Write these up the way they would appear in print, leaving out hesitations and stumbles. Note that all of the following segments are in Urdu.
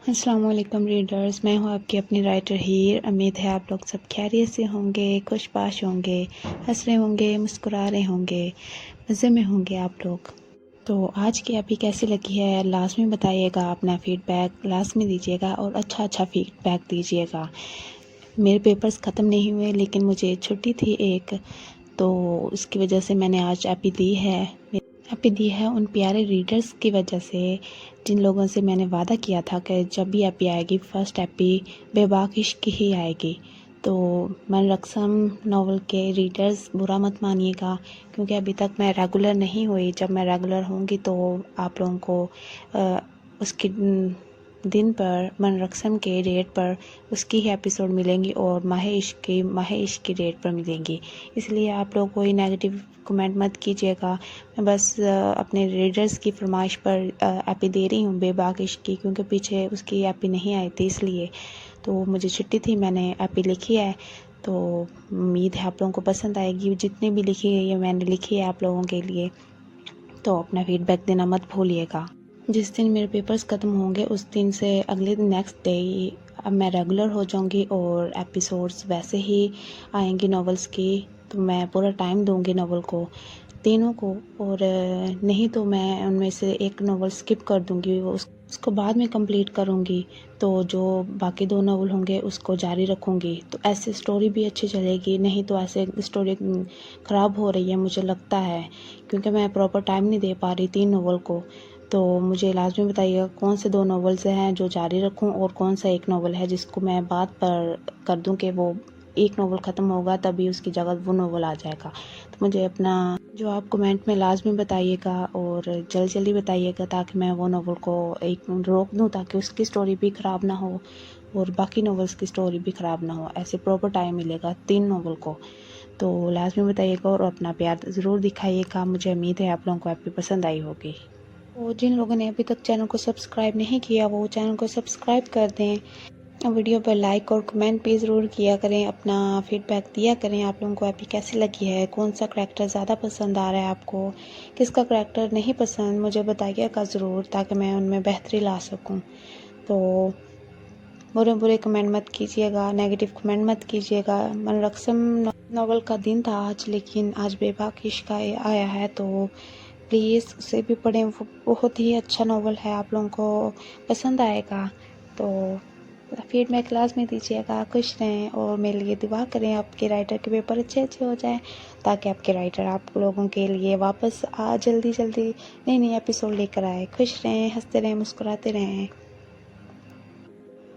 السلام علیکم ریڈرز، میں ہوں آپ کی اپنی رائٹر ہیر۔ امید ہے آپ لوگ سب خیریت سے ہوں گے، خوش باش ہوں گے، ہنس رہے ہوں گے، مسکرا رہے ہوں گے، مزے میں ہوں گے آپ لوگ۔ تو آج کی ایپی کیسی لگی ہے لازمی بتائیے گا، اپنا فیڈ بیک لازمی دیجیے گا اور اچھا فیڈ بیک دیجیے گا۔ میرے پیپرز ختم نہیں ہوئے لیکن مجھے چھٹی تھی ایک، تو اس کی وجہ سے میں نے آج ایپی دی ہے ان پیارے ریڈرز کی وجہ سے، جن لوگوں سے میں نے وعدہ کیا تھا کہ جب بھی ایپی آئے گی فرسٹ ایپی بے باک عشق کی ہی آئے گی۔ تو من رقصم ناول کے ریڈرز برا مت مانیے گا، کیونکہ ابھی تک میں ریگولر نہیں ہوئی۔ جب میں ریگولر ہوں گی تو آپ لوگوں کو اس کی دن پر، من رقصم کے ڈیٹ پر اس کی ہی ایپیسوڈ ملیں گی اور ماہ عشق کی ڈیٹ پر ملیں گی۔ اس لیے آپ لوگ کوئی نیگیٹو کمنٹ مت کیجیے گا۔ میں بس اپنے ریڈرز کی فرمائش پر ایپی دے رہی ہوں بے باک عشق کی، کیونکہ پیچھے اس کی ایپی نہیں آئی تھی، اس لیے تو مجھے چھٹی تھی، میں نے ایپی لکھی ہے۔ تو امید ہے آپ لوگوں کو پسند آئے گی، جتنی بھی لکھی گئی ہے میں نے لکھی ہے آپ لوگوں کے لیے۔ تو اپنا فیڈ بیک دینا مت بھولیے گا۔ جس دن میرے پیپرز ختم ہوں گے اس دن سے اگلے دن نیکسٹ ڈے اب میں ریگولر ہو جاؤں گی اور ایپیسوڈز ویسے ہی آئیں گی ناولز کی۔ تو میں پورا ٹائم دوں گی ناول کو، تینوں کو، اور نہیں تو میں ان میں سے ایک ناول سکپ کر دوں گی، اس کو بعد میں کمپلیٹ کروں گی۔ تو جو باقی دو ناول ہوں گے اس کو جاری رکھوں گی، تو ایسے اسٹوری بھی اچھی چلے گی۔ نہیں تو ایسے اسٹوری خراب ہو رہی ہے مجھے لگتا ہے، کیونکہ میں پراپر ٹائم نہیں دے پا رہی 3 ناول کو۔ تو مجھے لازمی بتائیے گا کون سے 2 ناولز ہیں جو جاری رکھوں اور کون سا ایک ناول ہے جس کو میں بعد پر کر دوں کہ وہ ایک ناول ختم ہوگا تبھی اس کی جگہ وہ ناول آ جائے گا۔ تو مجھے اپنا جو آپ کمنٹ میں لازمی بتائیے گا اور جلدی بتائیے گا، تاکہ میں وہ ناول کو ایک روک دوں، تاکہ اس کی سٹوری بھی خراب نہ ہو اور باقی ناولز کی سٹوری بھی خراب نہ ہو۔ ایسے پراپر ٹائم ملے گا 3 ناول کو۔ تو لازمی بتائیے گا اور اپنا پیار ضرور دکھائیے گا۔ مجھے امید ہے آپ لوگوں کو ایپی پسند آئی ہوگی۔ اور جن لوگوں نے ابھی تک چینل کو سبسکرائب نہیں کیا وہ چینل کو سبسکرائب کر دیں، ویڈیو پر لائک اور کمنٹ بھی ضرور کیا کریں، اپنا فیڈ بیک دیا کریں۔ آپ لوگوں کو ایپی کیسی لگی ہے، کون سا کریکٹر زیادہ پسند آ رہا ہے آپ کو، کس کا کریکٹر نہیں پسند، مجھے بتائیے گا ضرور، تاکہ میں ان میں بہتری لا سکوں۔ تو برے کمنٹ مت کیجیے گا، نیگیٹو کمنٹ مت کیجیے گا۔ من رقصم ناول کا دن تھا آج، لیکن آج بے باک عشق آیا ہے، تو پلیز اسے بھی پڑھیں، وہ بہت ہی اچھا ناول ہے، آپ لوگوں کو پسند آئے گا۔ تو فیڈ بیک لازمی دیجیے گا، خوش رہیں اور میرے لیے دعا کریں آپ کے رائٹر کے پیپر اچھے ہو جائیں، تاکہ آپ کے رائٹر آپ لوگوں کے لیے واپس جلدی نئی ایپیسوڈ لے کر آئے۔ خوش رہیں، ہنستے رہیں، مسکراتے رہیں۔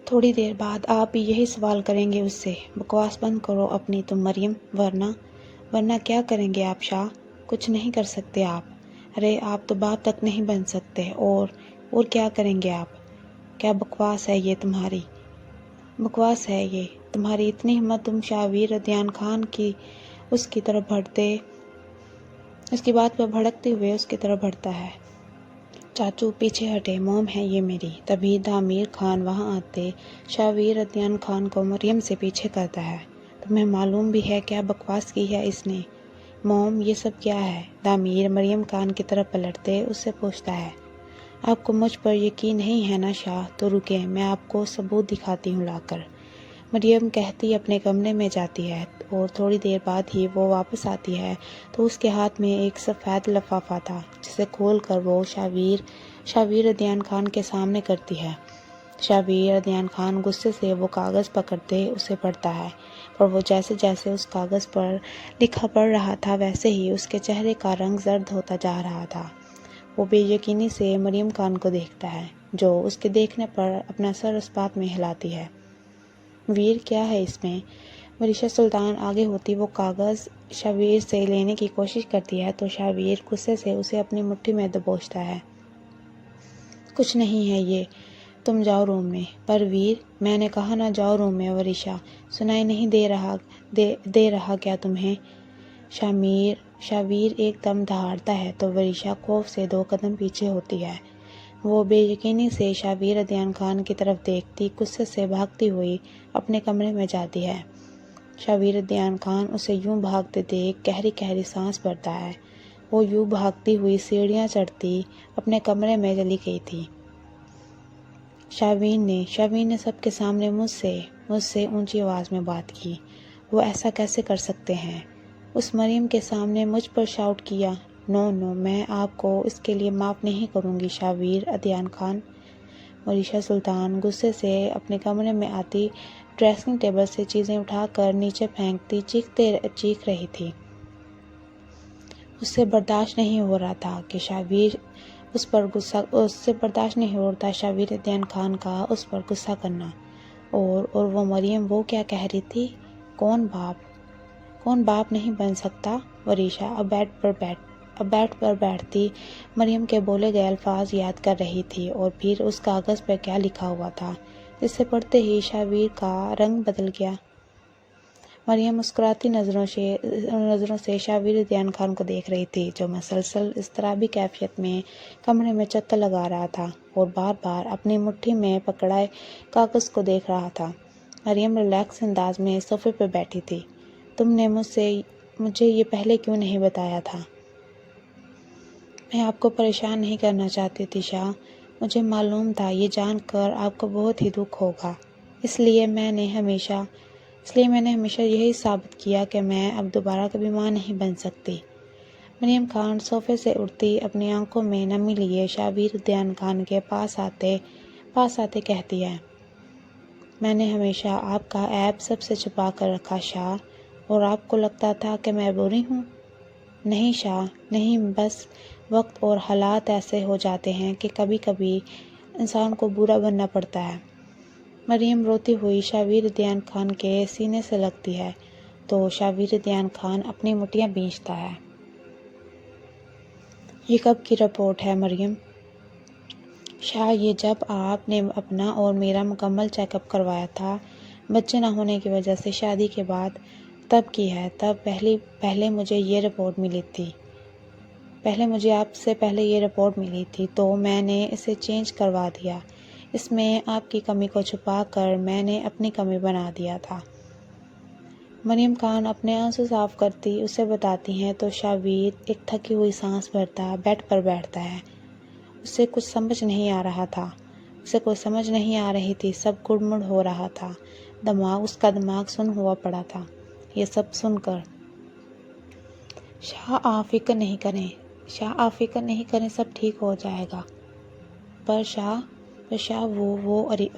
تھوڑی دیر بعد آپ بھی یہی سوال کریں گے اس سے، بکواس بند کرو اپنی تم مریم، ورنہ کیا کریں گے آپ شاہ؟ کچھ نہیں کر سکتے آپ، ارے آپ تو باپ تک نہیں بن سکتے، اور کیا کریں گے آپ؟ کیا بکواس ہے یہ تمہاری؟ بکواس ہے یہ تمہاری اتنی ہمت، تم شاہویر ردیان خان کی اس کی طرف بڑھتے، اس کی بات پر بھڑکتے ہوئے اس کی طرف بڑھتا ہے۔ چاچو پیچھے ہٹے، موم ہے یہ میری۔ تبھی دامیر خان وہاں آتے شاہویر ردیان خان کو مریم سے پیچھے کرتا ہے۔ تمہیں معلوم بھی ہے کیا بکواس کی ہے اس نے؟ موم یہ سب کیا ہے؟ دامیر مریم خان کی طرف پلٹتے اس سے پوچھتا ہے۔ آپ کو مجھ پر یقین نہیں ہے نا شاہ؟ تو رکیں، میں آپ کو ثبوت دکھاتی ہوں لا کر۔ مریم کہتی اپنے کمرے میں جاتی ہے اور تھوڑی دیر بعد ہی وہ واپس آتی ہے تو اس کے ہاتھ میں ایک سفید لفافہ تھا، جسے کھول کر وہ شاہویر ردیان خان کے سامنے کرتی ہے۔ شاہویر ردیان خان غصے سے وہ کاغذ پکڑتے اسے پڑھتا ہے، پر وہ جیسے اس کاغذ پر لکھا پڑھ رہا تھا ویسے ہی اس کے چہرے کا رنگ زرد ہوتا جا رہا تھا۔ وہ بے یقینی سے مریم خان کو دیکھتا ہے، جو اس کے دیکھنے پر اپنا سر اس بات میں ہلاتی ہے۔ ویر کیا ہے اس میں؟ وریشا سلطان آگے ہوتی وہ کاغذ شاہویر سے لینے کی کوشش کرتی ہے تو شاہویر غصے سے اسے اپنی مٹھی میں دبوچتا ہے۔ کچھ نہیں ہے یہ، تم جاؤ روم میں۔ پر ویر، میں نے کہا نہ جاؤ روم میں وریشا، سنائی نہیں دے رہا کیا تمہیں؟ شاہویر ایک دم دہاڑتا ہے تو وریشا خوف سے 2 قدم پیچھے ہوتی ہے۔ وہ بے یقینی سے شاہویر ردیان خان کی طرف دیکھتی غصے سے بھاگتی ہوئی اپنے کمرے میں جاتی ہے۔ شاہویر ردیان خان اسے یوں بھاگتے دیکھ گہری سانس بھرتا ہے۔ وہ یوں بھاگتی ہوئی سیڑھیاں چڑھتی اپنے کمرے میں چلی گئی تھی۔ شاوین نے سب کے سامنے مجھ سے اونچی آواز میں بات کی۔ وہ ایسا کیسے کر سکتے ہیں؟ اس مریم کے سامنے مجھ پر شاؤٹ کیا۔ نو، میں آپ کو اس کے لیے معاف نہیں کروں گی شاویر ادیان خان۔ وریشا سلطان غصے سے اپنے کمرے میں آتی، ڈریسنگ ٹیبل سے چیزیں اٹھا کر نیچے پھینکتی چیخ رہی تھی۔ اس سے برداشت نہیں ہو رہا تھا شاویر ادیان خان کا اس پر غصہ کرنا۔ اور وہ مریم وہ کیا کہہ رہی تھی؟ کون باپ نہیں بن سکتا؟ وریشا اب بیڈ پر بیٹھتی مریم کے بولے گئے الفاظ یاد کر رہی تھی، اور پھر اس کاغذ پہ کیا لکھا ہوا تھا جسے پڑھتے ہی شاویر کا رنگ بدل گیا۔ مریم مسکراتی نظروں سے شاویر ادیان خان کو دیکھ رہی تھی، جو مسلسل اضطرابی کیفیت میں کمرے میں چکر لگا رہا تھا اور بار بار اپنی مٹھی میں پکڑے کاغذ کو دیکھ رہا تھا۔ مریم ریلیکس انداز میں صوفے پہ بیٹھی تھی۔ تم نے مجھے یہ پہلے کیوں نہیں بتایا تھا؟ میں آپ کو پریشان نہیں کرنا چاہتی تھی شاہ۔ مجھے معلوم تھا یہ جان کر آپ کو بہت ہی دکھ ہوگا، اس لیے میں نے ہمیشہ یہی ثابت کیا کہ میں اب دوبارہ کبھی ماں نہیں بن سکتی۔ مریم خان صوفے سے اٹھتی اپنی آنکھوں میں نمی لیے شاویر ادیان خان کے پاس آتے کہتی ہے، میں نے ہمیشہ آپ کا عیب سب سے چھپا کر رکھا شاہ، اور آپ کو لگتا تھا کہ میں بری ہوں۔ نہیں شاہ، نہیں، بس وقت اور حالات ایسے ہو جاتے ہیں کہ کبھی کبھی انسان کو برا بننا پڑتا ہے۔ مریم روتی ہوئی شاویر ادیان خان کے سینے سے لگتی ہے تو شاویر ادیان خان اپنی مٹھیاں بھینچتا ہے۔ یہ کب کی رپورٹ ہے مریم؟ شاہ، یہ جب آپ نے اپنا اور میرا مکمل چیک اپ کروایا تھا، بچے نہ ہونے کی وجہ سے شادی کے بعد، تب کی ہے۔ پہلے مجھے یہ رپورٹ ملی تھی۔ تو میں نے اسے چینج کروا دیا۔ اس میں آپ کی کمی کو چھپا کر میں نے اپنی کمی بنا دیا تھا۔ مریم خان اپنے آنسو صاف کرتی اسے بتاتی ہیں تو شاویر ایک تھکی ہوئی سانس بھرتا بیڈ پر بیٹھتا ہے۔ اسے کچھ سمجھ نہیں آ رہی تھی، سب گڑمڑ ہو رہا تھا، اس کا دماغ سن ہوا پڑا تھا۔ یہ سب سن کر شاہ آپ فکر نہیں کریں، سب ٹھیک ہو جائے گا۔ پر شاہ وہ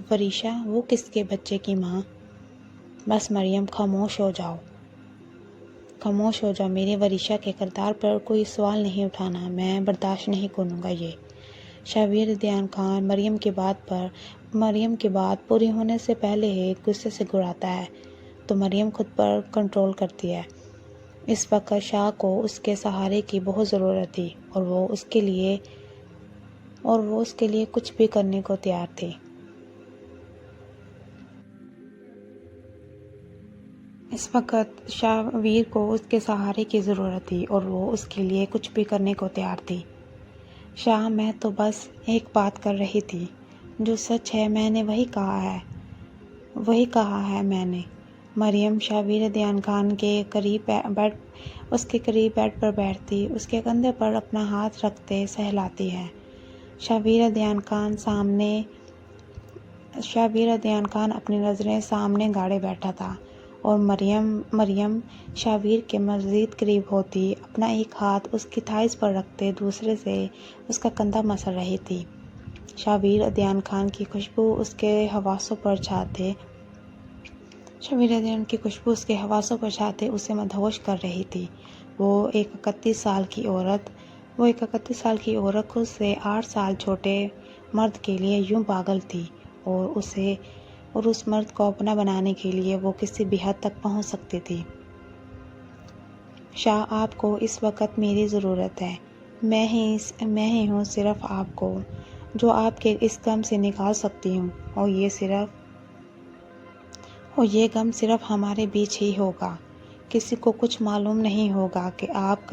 وریشا، وہ کس کے بچے کی ماں؟ بس مریم، خاموش ہو جاؤ، میری وریشا کے کردار پر کوئی سوال نہیں اٹھانا، میں برداشت نہیں کروں گا یہ۔ شاویر ادیان خان مریم کی بات پوری ہونے سے پہلے ہی غصے سے گڑاتا ہے تو مریم خود پر کنٹرول کرتی ہے۔ اس وقت شاہ کو اس کے سہارے کی بہت ضرورت تھی، اور وہ اس کے لیے کچھ بھی کرنے کو تیار تھی۔ اس وقت شاویر کو اس کے سہارے کی ضرورت تھی اور وہ اس کے لیے کچھ بھی کرنے کو تیار تھی۔ شاہ، میں تو بس ایک بات کر رہی تھی، جو سچ ہے میں نے وہی کہا ہے میں نے۔ مریم شاویر ادیان خان کے قریب بیڈ پر بیٹھتی اس کے کندھے پر اپنا ہاتھ رکھتے سہلاتی ہے۔ شاویر ادیان خان اپنی نظریں سامنے گاڑے بیٹھا تھا، اور مریم شاویر کے مزید قریب ہوتی اپنا ایک ہاتھ اس کی تھائز پر رکھتے دوسرے سے اس کا کندھا مسل رہی تھی۔ شاویر ادیان خان کی خوشبو اس کے حواسوں پر چھاتے اسے مدہوش کر رہی تھی۔ وہ ایک 31 سال کی عورت خود سے 8 سال چھوٹے مرد کے لیے یوں پاگل تھی، اور اس مرد کو اپنا بنانے کے لیے وہ کسی بھی حد تک پہنچ سکتی تھی۔ شاہ، آپ کو اس وقت میری ضرورت ہے، میں ہی ہوں صرف آپ کو، جو آپ کے اس غم سے نکال سکتی ہوں، اور یہ غم صرف ہمارے بیچ ہی ہوگا۔ کسی کو کچھ معلوم نہیں ہوگا کہ آپ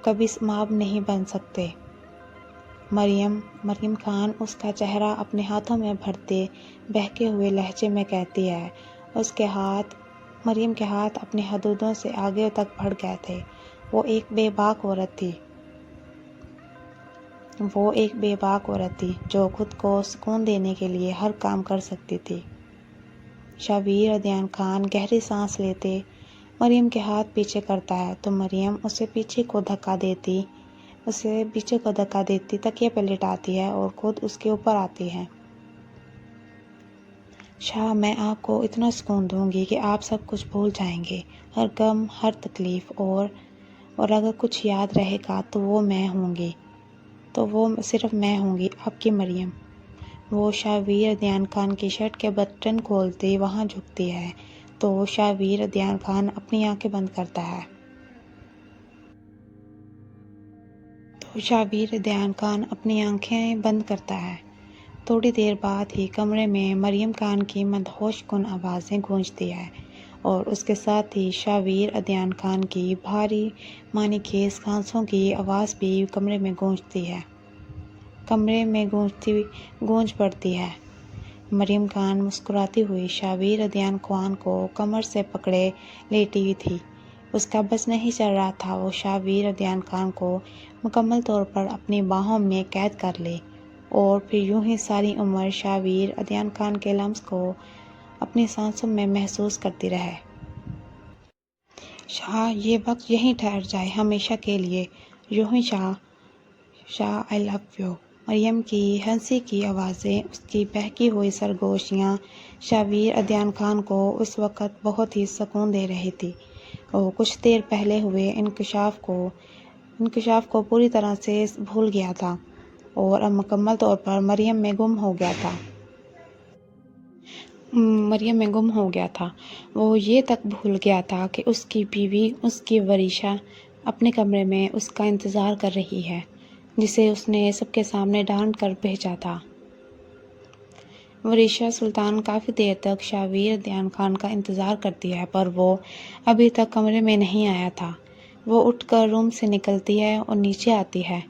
کبھی ماں نہیں بن سکتے۔ مریم خان اس کا چہرہ اپنے ہاتھوں میں بھرتے بہکے ہوئے لہجے میں کہتی ہے۔ مریم کے ہاتھ اپنی حدودوں سے آگے تک بڑھ گئے تھے۔ وہ ایک بے باک عورت تھی۔ وہ ایک بے باک عورت تھی جو خود کو سکون دینے کے لیے ہر کام کر سکتی تھی۔ شبیر ادیان خان گہری سانس لیتے مریم کے ہاتھ پیچھے کرتا ہے تو مریم اسے پیچھے کو دھکا دیتی تکیے پہ لٹاتی ہے اور خود اس کے اوپر آتی ہے۔ شاہ، میں آپ کو اتنا سکون دوں گی کہ آپ سب کچھ بھول جائیں گے، ہر غم، ہر تکلیف، اور اگر کچھ یاد رہے گا تو وہ صرف میں ہوں گی، آپ کی مریم۔ وہ شبیر ادیان خان کی شرٹ کے بٹن کھولتی وہاں جھکتی ہے تو شبیر ادیان خان اپنی آنکھیں بند کرتا ہے۔ تھوڑی دیر بعد ہی کمرے میں مریم خان کی مدہوش کن آوازیں گونجتی ہیں اور اس کے ساتھ ہی شبیر ادیان خان کی بھاری معنی خیز سانسوں کی آواز بھی کمرے میں گونج پڑتی ہے۔ مریم خان مسکراتی ہوئی شبیر ادیان خان کو کمر سے پکڑے لیٹی ہوئی تھی۔ اس کا بس نہیں چل رہا تھا وہ شبیر ادیان خان کو مکمل طور پر اپنی باہوں میں قید کر لے اور پھر یوں ہی ساری عمر شبیر ادیان خان کے لمس کو اپنی سانسوں میں محسوس کرتی رہے۔ شاہ، یہ وقت یہیں ٹھہر جائے ہمیشہ کے لیے، یوں ہی شاہ آئی لو یو۔ مریم کی ہنسی کی آوازیں، اس کی بہکی ہوئی سرگوشیاں شبیر ادیان خان کو اس وقت بہت ہی سکون دے رہی تھی۔ وہ کچھ دیر پہلے ہوئے انکشاف کو پوری طرح سے بھول گیا تھا اور اب مکمل طور پر مریم میں گم ہو گیا تھا۔ وہ یہ تک بھول گیا تھا کہ اس کی بیوی، اس کی وریشا، اپنے کمرے میں اس کا انتظار کر رہی ہے، جسے اس نے سب کے سامنے ڈانٹ کر بھیجا تھا۔ وریشا سلطان کافی دیر تک شبیر ادیان خان کا انتظار کرتی ہے پر وہ ابھی تک کمرے میں نہیں آیا تھا۔ وہ اٹھ کر روم سے نکلتی ہے اور نیچے آتی ہے،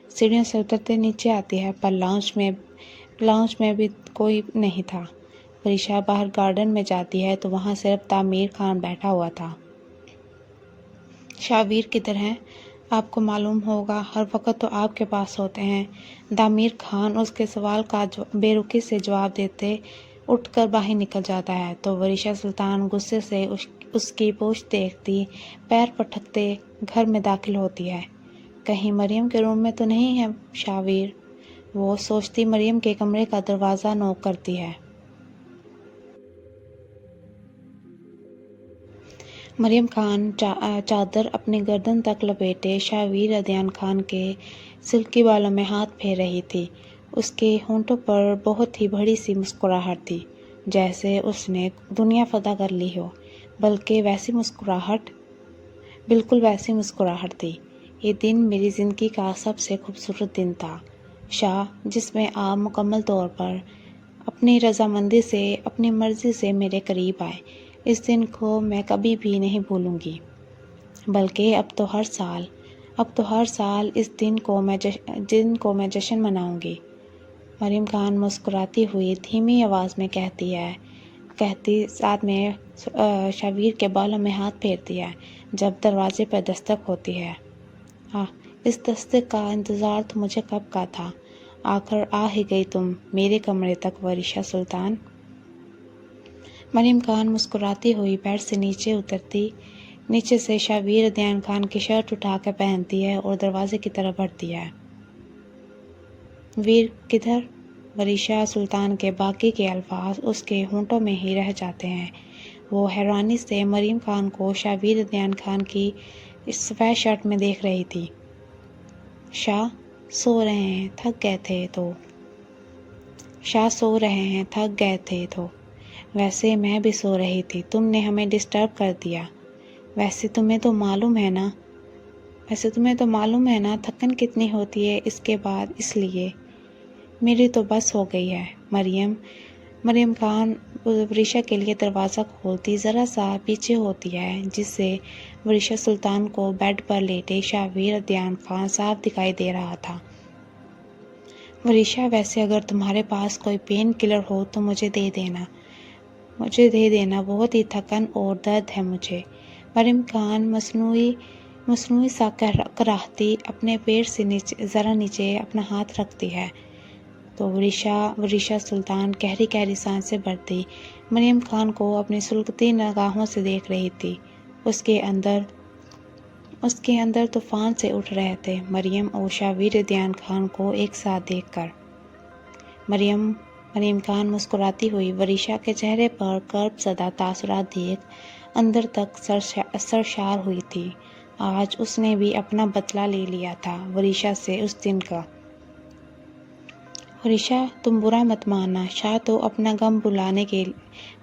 سیڑھیوں سے اترتے نیچے آتی ہے پر لاؤنج میں بھی کوئی نہیں تھا۔ وریشا باہر گارڈن میں جاتی ہے تو وہاں صرف تعمیر خان بیٹھا ہوا تھا۔ شبیر کدھر ہے؟ آپ کو معلوم ہوگا، ہر وقت تو آپ کے پاس ہوتے ہیں۔ تعمیر خان اس کے سوال کا بے رخی سے جواب دیتے اٹھ کر باہر نکل جاتا ہے تو وریشا سلطان غصے سے اس کی پوچھ دیکھتی پیر پٹکتے گھر میں داخل ہوتی ہے۔ کہیں مریم کے روم میں تو نہیں ہے شبیر؟ وہ سوچتی مریم کے کمرے کا دروازہ نوک کرتی ہے۔ مریم خان چادر اپنی گردن تک لپیٹے شبیر ادیان خان کے سلکی بالوں میں ہاتھ پھیر رہی تھی۔ اس کے ہونٹوں پر بہت ہی بڑی سی مسکراہٹ تھی، جیسے اس نے دنیا فتح کر لی ہو، بالکل ویسی مسکراہٹ تھی۔ یہ دن میری زندگی کا سب سے خوبصورت دن تھا شاہ، جس میں آپ مکمل طور پر اپنی رضامندی سے، اپنی مرضی سے میرے قریب آئے۔ اس دن کو میں کبھی بھی نہیں بھولوں گی، بلکہ اب تو ہر سال اس دن کو میں جشن مناؤں گی۔ مریم خان مسکراتی ہوئی دھیمی آواز میں کہتی ساتھ میں شبیر کے بالوں میں ہاتھ پھیرتی ہے۔ جب دروازے پر دستک ہوتی ہے، اس دستک کا انتظار تو مجھے کب کا تھا، آخر آ ہی گئی تم میرے کمرے تک وریشا سلطان۔ مریم خان مسکراتی ہوئی بیڈ سے نیچے اترتی، نیچے سے شبیر ادیان خان کی شرٹ اٹھا کر پہنتی ہے اور دروازے کی طرف بڑھتی ہے۔ ویر کدھر؟ وریشا سلطان کے باقی کے الفاظ اس کے ہونٹوں میں ہی رہ جاتے ہیں۔ وہ حیرانی سے مریم خان کو شبیر ادیان خان کی سفید شرٹ میں دیکھ رہی تھی۔ شاہ سو رہے ہیں، تھک گئے تھے تو۔ ویسے میں بھی سو رہی تھی، تم نے ہمیں ڈسٹرب کر دیا۔ ویسے تمہیں تو معلوم ہے نا تھکن کتنی ہوتی ہے اس کے بعد، اس لیے میری تو بس ہو گئی ہے۔ مریم خان وریشا کے لیے دروازہ کھولتی ذرا سا پیچھے ہوتی ہے، جس سے وریشا سلطان کو بیڈ پر لیٹے شبیر ادیان خان صاف دکھائی دے رہا تھا۔ وریشا، ویسے اگر تمہارے پاس کوئی پین کلر ہو تو مجھے دے دینا، بہت ہی تھکن اور درد ہے مجھے۔ مریم خان مصنوعی مصنوعی سا کراہتی اپنے پیر سے ذرا نیچے اپنا ہاتھ رکھتی ہے تو ورشا سلطان گہری سانسیں بھرتی مریم خان کو اپنی سلگتی نگاہوں سے دیکھ رہی تھی۔ اس کے اندر طوفان سے اٹھ رہے تھے مریم اور شاویر دیان خان کو ایک ساتھ دیکھ کر۔ مریم خان مسکراتی ہوئی ورشا کے چہرے پر کرب زدہ تاثرات دیکھ اندر تک سرشار ہوئی تھی۔ آج اس نے بھی اپنا بدلہ لے لیا تھا ورشا سے اس دن کا۔ ورشا تم برا مت ماننا، شاہ تو اپنا غم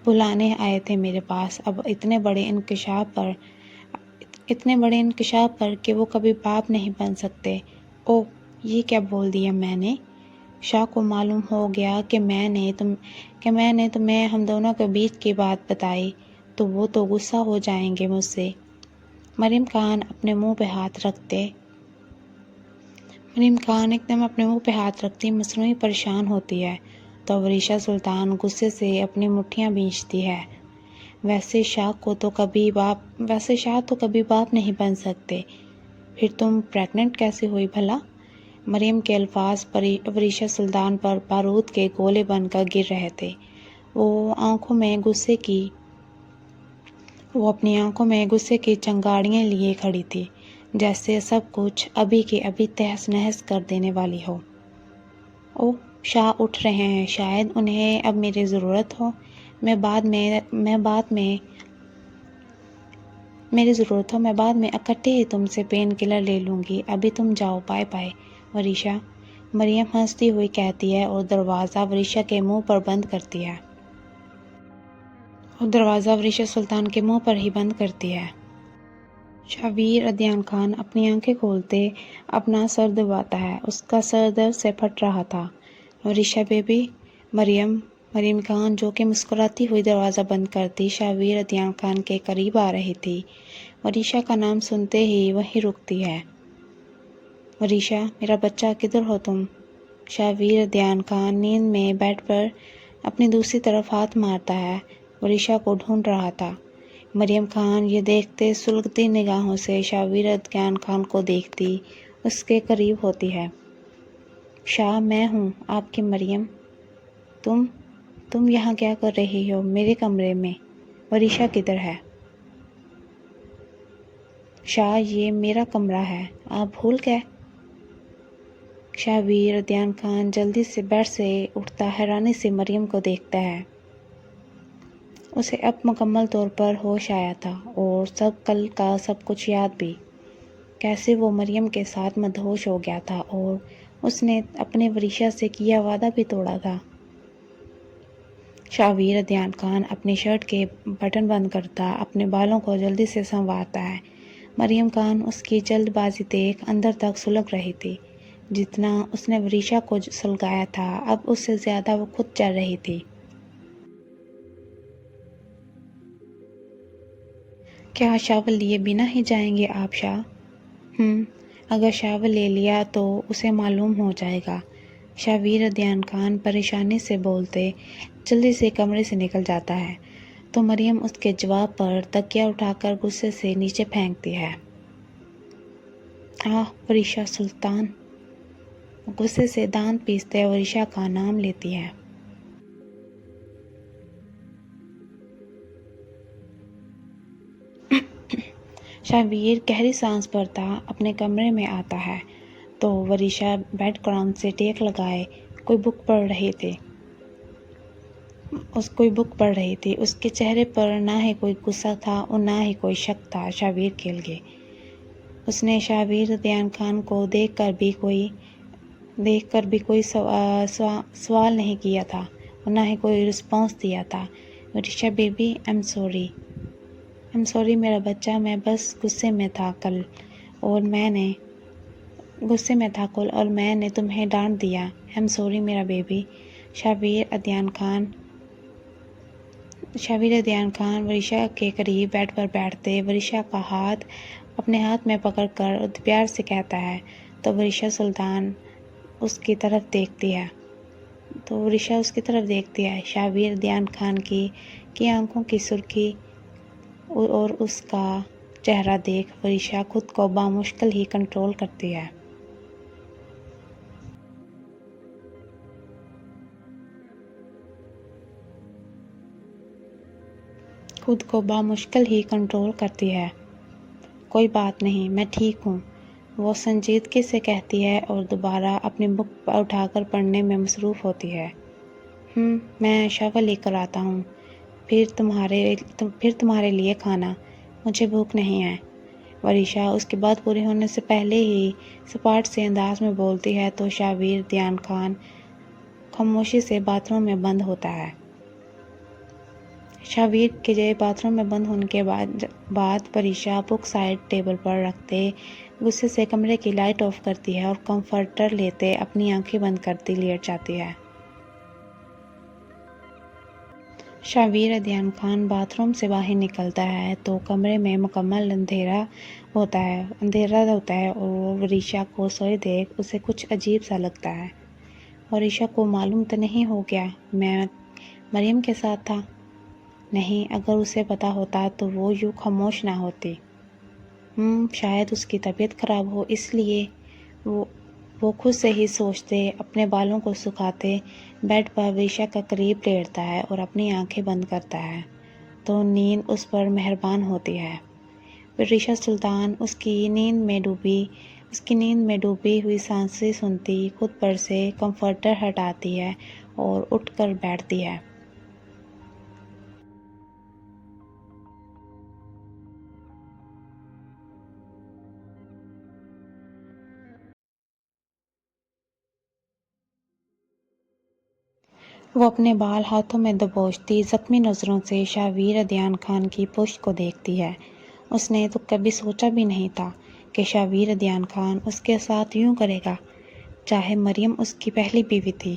بھلانے آئے تھے میرے پاس اب اتنے بڑے انکشاف پر کہ وہ کبھی باپ نہیں بن سکتے۔ اوہ یہ کیا بول دیا میں نے؟ شاہ کو معلوم ہو گیا کہ میں نے تمہیں ہم دونوں کے بیچ کی بات بتائی تو وہ تو غصہ ہو جائیں گے مجھ سے۔ مریم خان ایک دم اپنے منہ پہ ہاتھ رکھتی مصنوعی پریشان ہوتی ہے تو ورشا سلطان غصے سے اپنی مٹھیاں بھینچتی ہے۔ ویسے شاہ تو کبھی باپ نہیں بن سکتے، پھر تم پریگننٹ کیسے ہوئی بھلا؟ مریم کے الفاظ ورشا سلطان پر بارود کے گولے بن کر گر رہے تھے۔ وہ اپنی آنکھوں میں غصے کی چنگاڑیاں لیے کھڑی تھی جیسے سب کچھ ابھی کے ابھی تہس نہس کر دینے والی ہو۔ اوہ شاہ اٹھ رہے ہیں، شاید انہیں اب میری ضرورت ہو۔ میں بعد میں اکٹھے ہی تم سے پین کلر لے لوں گی، ابھی تم جاؤ، بائے بائے ورشا۔ مریم ہنستی ہوئی کہتی ہے اور دروازہ ورشا کے منہ پر بند کرتی ہے۔ سلطان کے منہ پر ہی بند کرتی ہے۔ شاویر ادیان خان اپنی آنکھیں کھولتے اپنا سر دباتا ہے، اس کا سر درد سے پھٹ رہا تھا۔ ورشا بیبی، مریم خان جو کہ مسکراتی ہوئی دروازہ بند کرتی شاویر ادیان خان کے قریب آ رہی تھی، ورشا کا نام سنتے ہی وہیں رکتی ہے۔ ورشا میرا بچہ کدھر ہو تم؟ شاویر ادیان خان نیند میں بیڈ پر اپنی دوسری طرف ہاتھ مارتا ہے، ورشا کو ڈھونڈ رہا تھا۔ مریم خان یہ دیکھتے سلگتی نگاہوں سے شاویر ادیان خان کو دیکھتی اس کے قریب ہوتی ہے۔ شاہ میں ہوں آپ کی مریم، تم یہاں کیا کر رہی ہو میرے کمرے میں؟ ورشا کدھر ہے؟ شاہ یہ میرا کمرہ ہے، آپ بھول گئے؟ شاویر ادیان خان جلدی سے بیڈ سے اٹھتا حیرانی سے مریم کو دیکھتا ہے۔ اسے اب مکمل طور پر ہوش آیا تھا اور کل کا سب کچھ یاد بھی، کیسے وہ مریم کے ساتھ مدہوش ہو گیا تھا اور اس نے اپنے ورشا سے کیا وعدہ بھی توڑا تھا۔ شاویر ادیان خان اپنی شرٹ کے بٹن بند کرتا اپنے بالوں کو جلدی سے سنوارتا ہے۔ مریم خان اس کی جلد بازی دیکھ اندر تک سلگ رہی تھی، جتنا اس نے ورشا کو سلگایا تھا اب اس سے زیادہ وہ خود چل رہی تھی۔ کیا شاول لیے بنا ہی جائیں گے آپ شاہ؟ اگر شاول لے لیا تو اسے معلوم ہو جائے گا، شاویر ادیان خان پریشانی سے بولتے جلدی سے کمرے سے نکل جاتا ہے تو مریم اس کے جواب پر تکیہ اٹھا کر غصے سے نیچے پھینکتی ہے۔ ورشا سلطان غصے سے دانت پیستے ورشا کا نام لیتی ہے۔ شاویر گہری سانس بھرتا اپنے کمرے میں آتا ہے تو ورشا بیک گراؤنڈ سے ٹیک لگائے کوئی بک پڑھ رہی تھی۔ اس کے چہرے پر نہ ہی کوئی غصہ تھا اور نہ ہی کوئی شک تھا شاویر کے لیے۔ اس نے شاویر ادیان خان کو دیکھ کر بھی کوئی سوال نہیں کیا تھا اور نہ ہی کوئی رسپانس دیا تھا۔ ورشا بیبی ایم سوری میرا بچہ، میں بس غصے میں تھا کل اور میں نے تمہیں ڈانٹ دیا، ایم سوری میرا بیبی۔ شاویر ادیان خان ورشا کے قریب بیڈ پر بیٹھتے ورشا کا ہاتھ اپنے ہاتھ میں پکڑ کر پیار سے کہتا ہے تو ورشا سلطان اس کی طرف دیکھتی ہے۔ شاویر ادیان خان کی آنکھوں کی سرخی اور اس کا چہرہ دیکھ وریشا خود کو بامشکل ہی کنٹرول کرتی ہے۔ کوئی بات نہیں، میں ٹھیک ہوں، وہ سنجیدگی سے کہتی ہے اور دوبارہ اپنی بک اٹھا کر پڑھنے میں مصروف ہوتی ہے۔ میں شاور لے کر آتا ہوں، پھر تمہارے لیے کھانا، مجھے بھوک نہیں ہے۔ وریشا اس کی بات پوری ہونے سے پہلے ہی سپاٹ سے انداز میں بولتی ہے تو شاویر دیان خان خاموشی سے باتھ روم میں بند ہوتا ہے۔ شاویر کے باتھ روم میں بند ہونے کے بعد وریشا بک سائڈ ٹیبل پر رکھتے غصے سے کمرے کی لائٹ آف کرتی ہے اور کمفرٹر لیتے اپنی آنکھیں بند کرتی لیٹ جاتی ہے۔ شاویر دیان خان باتھ روم سے باہر نکلتا ہے تو کمرے میں مکمل اندھیرا ہوتا ہے اور وہ وریشا کو سوئے دیکھ اسے کچھ عجیب سا لگتا ہے۔ وریشا کو معلوم تو نہیں ہو گیا میں مریم کے ساتھ تھا؟ نہیں، اگر اسے پتا ہوتا تو وہ یوں خاموش نہ ہوتی۔ شاید اس کی طبیعت خراب ہو، اس لیے وہ خود سے ہی سوچتے اپنے بالوں کو سکھاتے بیڈ پر وریشا کا قریب لیٹتا ہے اور اپنی آنکھیں بند کرتا ہے تو نیند اس پر مہربان ہوتی ہے۔ وریشا سلطان اس کی نیند میں ڈوبی ہوئی سانسیں سنتی خود پر سے کمفرٹر ہٹاتی ہے اور اٹھ کر بیٹھتی ہے۔ وہ اپنے بال ہاتھوں میں دبوچتی زخمی نظروں سے شاویر دیان خان کی پشت کو دیکھتی ہے۔ اس نے تو کبھی سوچا بھی نہیں تھا کہ شاویر دیان خان اس کے ساتھ یوں کرے گا، چاہے مریم اس کی پہلی بیوی تھی۔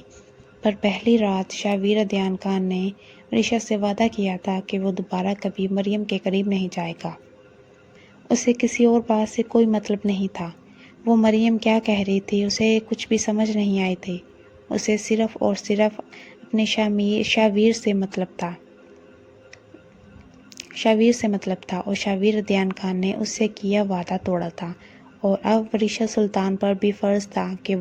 پر پہلی رات شاویر دیان خان نے وریشا سے وعدہ کیا تھا کہ وہ دوبارہ کبھی مریم کے قریب نہیں جائے گا۔ اسے کسی اور بات سے کوئی مطلب نہیں تھا۔ وہ مریم کیا کہہ رہی تھی اسے کچھ بھی سمجھ نہیں آئی تھی۔ اسے صرف اور صرف اپنے شاویر سے مطلب تھا اور شاویر دیان خان نے اس سے کیا وعدہ توڑا تھا اور اب وریشا سلطان پر بھی فرض تھا کہ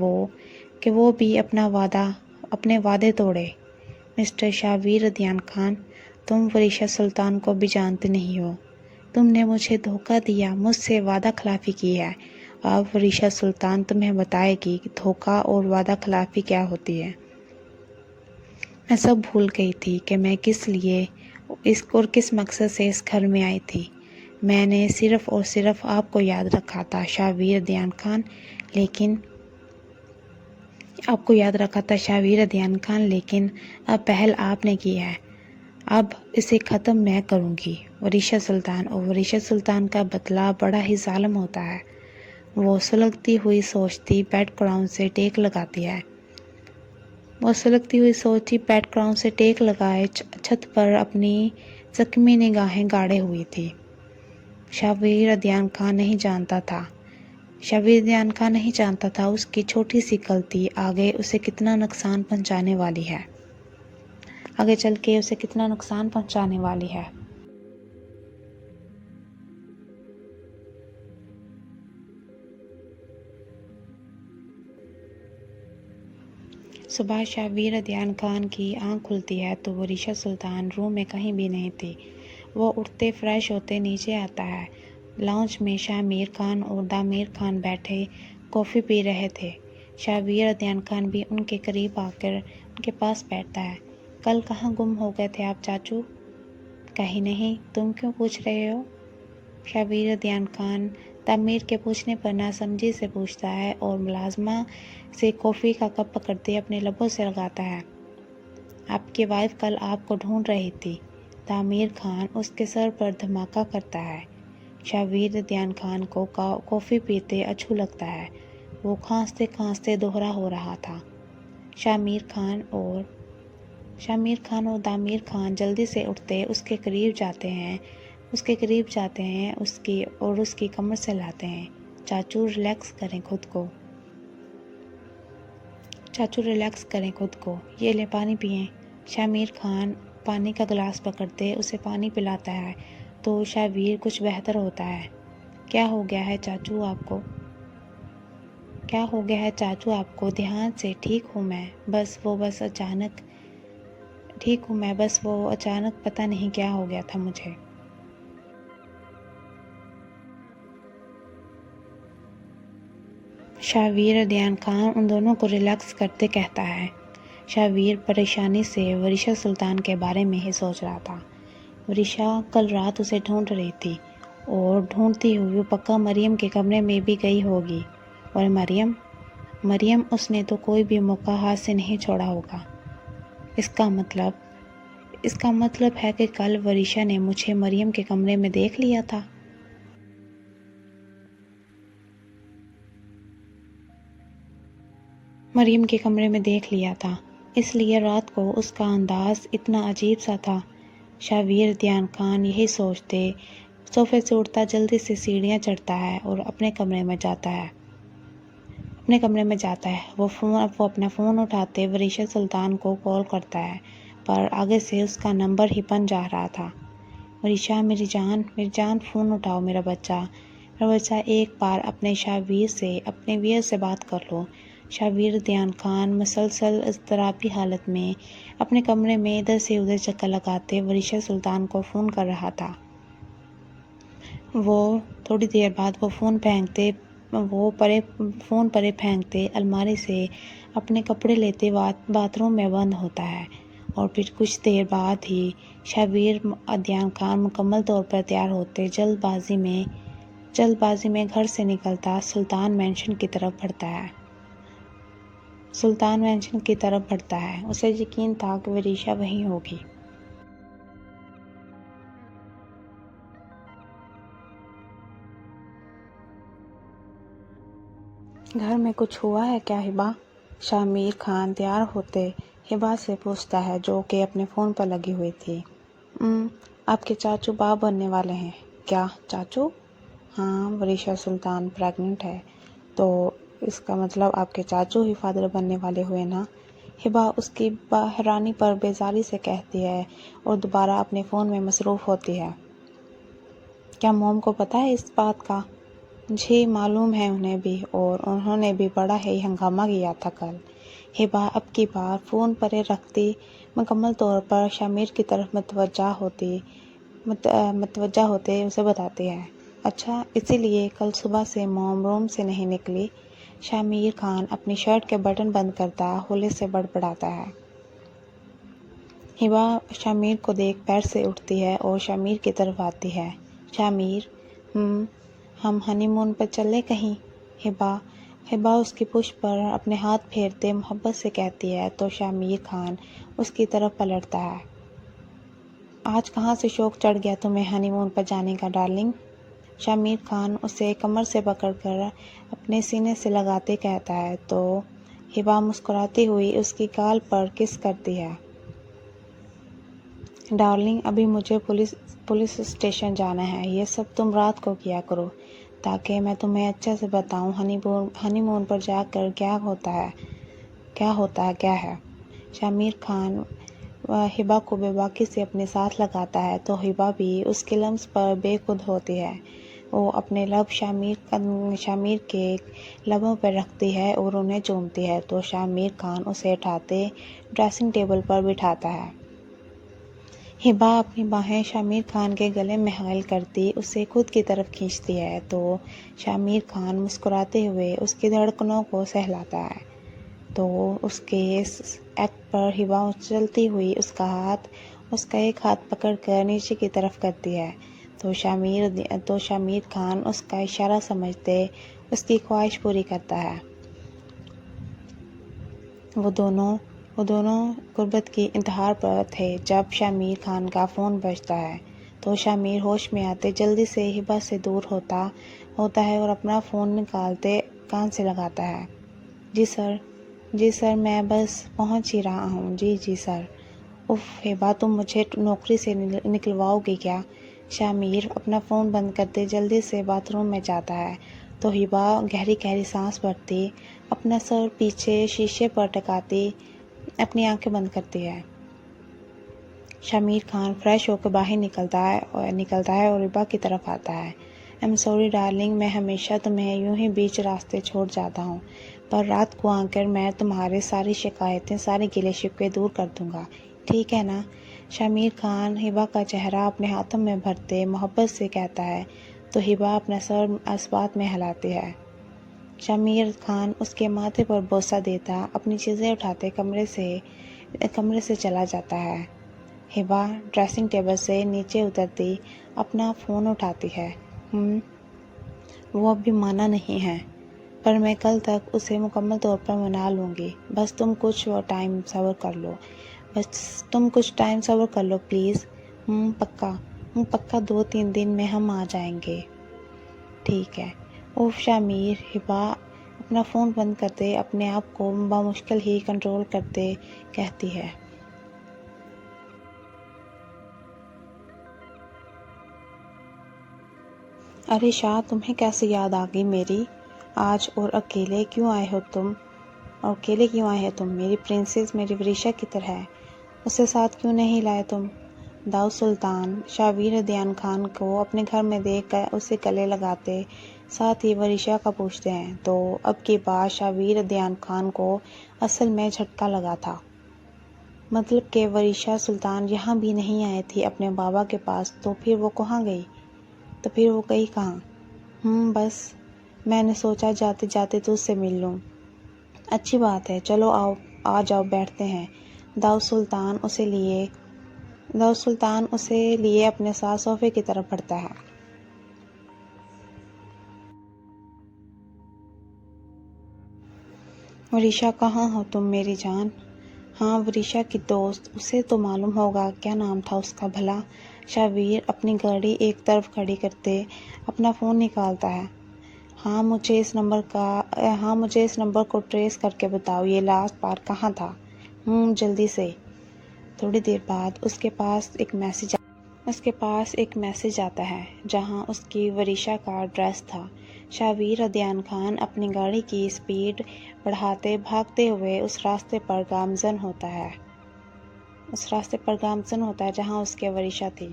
وہ بھی اپنے وعدے توڑے۔ مسٹر شاویر دیان خان، تم وریشا سلطان کو بھی جانتے نہیں ہو۔ تم نے مجھے دھوکہ دیا، مجھ سے وعدہ خلافی کی ہے۔ اب وریشا سلطان تمہیں بتائے گی کہ دھوکہ اور وعدہ خلافی کیا ہوتی ہے۔ میں سب بھول گئی تھی کہ میں کس لیے اور کس مقصد سے اس گھر میں آئی تھی۔ میں نے صرف اور صرف آپ کو یاد رکھا تھا شاویر دیان خان، لیکن اب پہل آپ نے کی ہے۔ اب اسے ختم میں کروں گی۔ وریشا سلطان کا بدلہ بڑا ہی ظالم ہوتا ہے۔ وہ سلگتی ہوئی سوچتی بیڈ گراؤنڈ سے ٹیک لگائے چھت پر اپنی زخمی نگاہیں گاڑے ہوئی تھی۔ شاویر دیان خان نہیں جانتا تھا اس کی چھوٹی سی غلطی آگے اسے کتنا نقصان پہنچانے والی ہے۔ آگے چل کے اسے کتنا نقصان پہنچانے والی ہے۔ صبح شاویر دیان خان کی آنکھ کھلتی ہے تو وریشا سلطان روم میں کہیں بھی نہیں تھی۔ وہ اٹھتے فریش ہوتے نیچے آتا ہے۔ لاؤنج میں شامیر خان اور دامیر خان بیٹھے کافی پی رہے تھے۔ شاویر دیان خان بھی ان کے قریب آ کر ان کے پاس بیٹھتا ہے۔ کل کہاں گم ہو گئے تھے آپ چاچو؟ کہیں نہیں، تم کیوں پوچھ رہے ہو؟ شاویر دیان خان دامیر کے پوچھنے پر ناسمجھی سے پوچھتا ہے اور ملازمہ سے کافی کا کپ پکڑتے اپنے لبوں سے لگاتا ہے۔ آپ کی وائف کل آپ کو ڈھونڈ رہی تھی۔ دامیر خان اس کے سر پر دھماکہ کرتا ہے۔ شاویر دیان خان کو کافی پیتے اچھو لگتا ہے۔ وہ کھانستے کھانستے دوہرا ہو رہا تھا۔ شامیر خان اور دامیر خان جلدی سے اٹھتے اس کے قریب جاتے ہیں اور اس کی کمر سے لاتے ہیں۔ چاچو ریلیکس کریں خود کو، یہ لے پانی پئیں۔ شامیر خان پانی کا گلاس پکڑتے اسے پانی پلاتا ہے تو شابیر کچھ بہتر ہوتا ہے۔ کیا ہو گیا ہے چاچو آپ کو؟ کیا ہو گیا ہے چاچو آپ کو؟ دھیان سے، ٹھیک ہوں میں، بس وہ اچانک پتہ نہیں کیا ہو گیا تھا مجھے۔ شابیر اور دیان خان ان دونوں کو ریلیکس کرتے کہتا ہے۔ شابیر پریشانی سے ورشا سلطان کے بارے میں ہی سوچ رہا تھا۔ ورشا کل رات اسے ڈھونڈ رہی تھی اور ڈھونڈتی ہوئی وہ پکا مریم کے کمرے میں بھی گئی ہوگی۔ اور مریم اس نے تو کوئی بھی موقع ہاتھ سے نہیں چھوڑا ہوگا۔ اس کا مطلب ہے کہ کل ورشا نے مجھے مریم کے کمرے میں دیکھ لیا تھا۔ مریم کے کمرے میں دیکھ لیا تھا، اس لیے رات کو اس کا انداز اتنا عجیب سا تھا۔ شابیر دیان خان یہی سوچتے صوفے سے اٹھتا جلدی سے سیڑھیاں چڑھتا ہے اور اپنے کمرے میں جاتا ہے۔ وہ اپنا فون اٹھاتے ورشا سلطان کو کال کرتا ہے، پر آگے سے اس کا نمبر ہی بن جا رہا تھا۔ ورشا، میری جان فون اٹھاؤ، میرا بچہ ایک بار اپنے ویئر سے بات کر لو۔ شابیر دیان خان مسلسل اضطرابی حالت میں اپنے کمرے میں ادھر سے ادھر چکر لگاتے ورشا سلطان کو فون کر رہا تھا۔ وہ تھوڑی دیر بعد فون پرے پھینکتے الماری سے اپنے کپڑے لیتے باتھ روم میں بند ہوتا ہے، اور پھر کچھ دیر بعد ہی شابیر دیان خان مکمل طور پر تیار ہوتے جلد بازی میں گھر سے نکلتا سلطان مینشن کی طرف بڑھتا ہے۔ اسے یقین تھا کہ ورشا وہیں ہوگی۔ گھر میں کچھ ہوا ہے کیا ہبا؟ شامیر خان تیار ہوتے ہبا سے پوچھتا ہے، جو کہ اپنے فون پر لگی ہوئی تھی۔ آپ کے چاچو باپ بننے والے ہیں۔ کیا چاچو؟ ہاں، ورشا سلطان پریگننٹ ہے، تو اس کا مطلب آپ کے چاچو ہی فادر بننے والے ہوئے نا؟ ہبا اس کی حیرانی پر بیزاری سے کہتی ہے اور دوبارہ اپنے فون میں مصروف ہوتی ہے۔ کیا موم کو پتہ ہے اس بات کا؟ جی معلوم ہے انہیں بھی، اور انہوں نے بھی بڑا ہی ہنگامہ کیا تھا کل۔ ہبا اب کی بار فون پرے رکھتی مکمل طور پر شامیر کی طرف متوجہ ہوتے اسے بتاتی ہے۔ اچھا، اسی لیے کل صبح سے موم روم سے نہیں نکلی؟ شامیر خان اپنی شرٹ کے بٹن بند کرتا ہولے سے بڑبڑاتا ہے۔ ہبا شامیر کو دیکھ پیر سے اٹھتی ہے اور شامیر کی طرف آتی ہے۔ شامیر، ہم ہنی مون پر چلے کہیں؟ ہبا اس کی پشت پر اپنے ہاتھ پھیرتے محبت سے کہتی ہے تو شامیر خان اس کی طرف پلٹتا ہے۔ آج کہاں سے شوق چڑھ گیا تمہیں ہنی مون پر جانے کا ڈارلنگ؟ شامیر خان اسے کمر سے پکڑ کر اپنے سینے سے لگاتے کہتا ہے تو ہبا مسکراتی ہوئی اس کی گال پر کس کرتی ہے۔ ڈارلنگ، ابھی مجھے پولیس اسٹیشن جانا ہے، یہ سب تم رات کو کیا کرو تاکہ میں تمہیں اچھے سے بتاؤں ہنی مون پر جا کر کیا ہوتا ہے۔ شامیر خان ہبا کو بے باکی سے اپنے ساتھ لگاتا ہے تو ہبا بھی اس کے لمس پر بے خود ہوتی ہے۔ وہ اپنے لب شامیر کے لبوں پر رکھتی ہے اور انہیں چومتی ہے تو شامیر خان اسے اٹھاتے ڈریسنگ ٹیبل پر بٹھاتا ہے۔ ہبا اپنی باہیں شامیر خان کے گلے میں حائل کرتی اسے خود کی طرف کھینچتی ہے تو شامیر خان مسکراتے ہوئے اس کی دھڑکنوں کو سہلاتا ہے تو اس کے اس ایکٹ پر ہبا چلتی ہوئی اس کا ایک ہاتھ پکڑ کر نیچے کی طرف کرتی ہے تو شامیر خان اس کا اشارہ سمجھتے اس کی خواہش پوری کرتا ہے۔ وہ دونوں غربت کی انتہا پر تھے جب شامیر خان کا فون بجتا ہے تو شامیر ہوش میں آتے جلدی سے ہبا سے دور ہوتا ہے اور اپنا فون نکالتے کان سے لگاتا ہے۔ جی سر، میں بس پہنچ ہی رہا ہوں۔ جی سر۔ اف ہبا، تم مجھے نوکری سے نکلواؤ گی کیا؟ شامیر اپنا فون بند کرتے جلدی سے باتھ روم میں جاتا ہے تو ہبا گہری سانس بھرتی اپنا سر پیچھے شیشے پر ٹکاتی اپنی آنکھیں بند کرتی ہے۔ شامیر خان فریش ہو کے باہر نکلتا ہے اور ہبا کی طرف آتا ہے۔ ایم سوری ڈارلنگ، میں ہمیشہ تمہیں یوں ہی بیچ راستے چھوڑ جاتا ہوں، پر رات کو آ کر میں تمہارے ساری شکایتیں، سارے گلے شکوے دور کر دوں گا، ٹھیک ہے نا؟ شامیر خان ہبا کا چہرہ اپنے ہاتھوں میں بھرتے محبت سے کہتا ہے تو ہبا اپنا سر اثبات میں ہلاتی ہے۔ شامیر خان اس کے ماتھے پر بوسہ دیتا اپنی چیزیں اٹھاتے کمرے سے چلا جاتا ہے۔ ہبا ڈریسنگ ٹیبل سے نیچے اترتی اپنا فون اٹھاتی ہے۔ وہ اب بھی مانا نہیں ہے، پر میں کل تک اسے مکمل طور پر منا لوں گی، بس تم کچھ ٹائم صبر کر لو پلیز۔ پکا 2-3 دن میں ہم آ جائیں گے، ٹھیک ہے؟ اوف شامیر، ہبا اپنا فون بند کرتے اپنے آپ کو بمشکل ہی کنٹرول کرتے کہتی ہے۔ ارے شاہ، تمہیں کیسے یاد آ گئی میری آج؟ اور اکیلے کیوں آئے ہو تم؟ میری پرنسس، میری وریشا کدھر ہے؟ اسے ساتھ کیوں نہیں لائے تم؟ داؤد سلطان شاویر ادیان خان کو اپنے گھر میں دیکھ کر اسے گلے لگاتے، ساتھ ہی وریشا کا پوچھتے ہیں تو اب کی بات شاویر ادیان خان کو اصل میں جھٹکا لگا تھا۔ مطلب کہ وریشا سلطان یہاں بھی نہیں آئی تھی اپنے بابا کے پاس، تو پھر وہ گئی کہاں؟ بس میں نے سوچا جاتے جاتے تجھ سے مل لوں۔ اچھی بات ہے، چلو آ جاؤ بیٹھتے ہیں۔ داؤد سلطان اسے لیے اپنے ساتھ صوفے کی طرف بڑھتا ہے۔ وریشا، کہاں ہو تم میری جان؟ ہاں، وریشا کی دوست، اسے تو معلوم ہوگا، کیا نام تھا اس کا بھلا؟ شاویر اپنی گاڑی ایک طرف کھڑی کرتے اپنا فون نکالتا ہے۔ ہاں، مجھے اس نمبر کو ٹریس کر کے بتاؤ، یہ لاسٹ بار کہاں تھا؟ جلدی سے۔ تھوڑی دیر بعد اس کے پاس ایک میسج آتا ہے جہاں اس کی وریشا کا ایڈریس تھا۔ شاویر ادیان خان اپنی گاڑی کی سپیڈ بڑھاتے بھاگتے ہوئے اس راستے پر گامزن ہوتا ہے جہاں اس کی وریشا تھی۔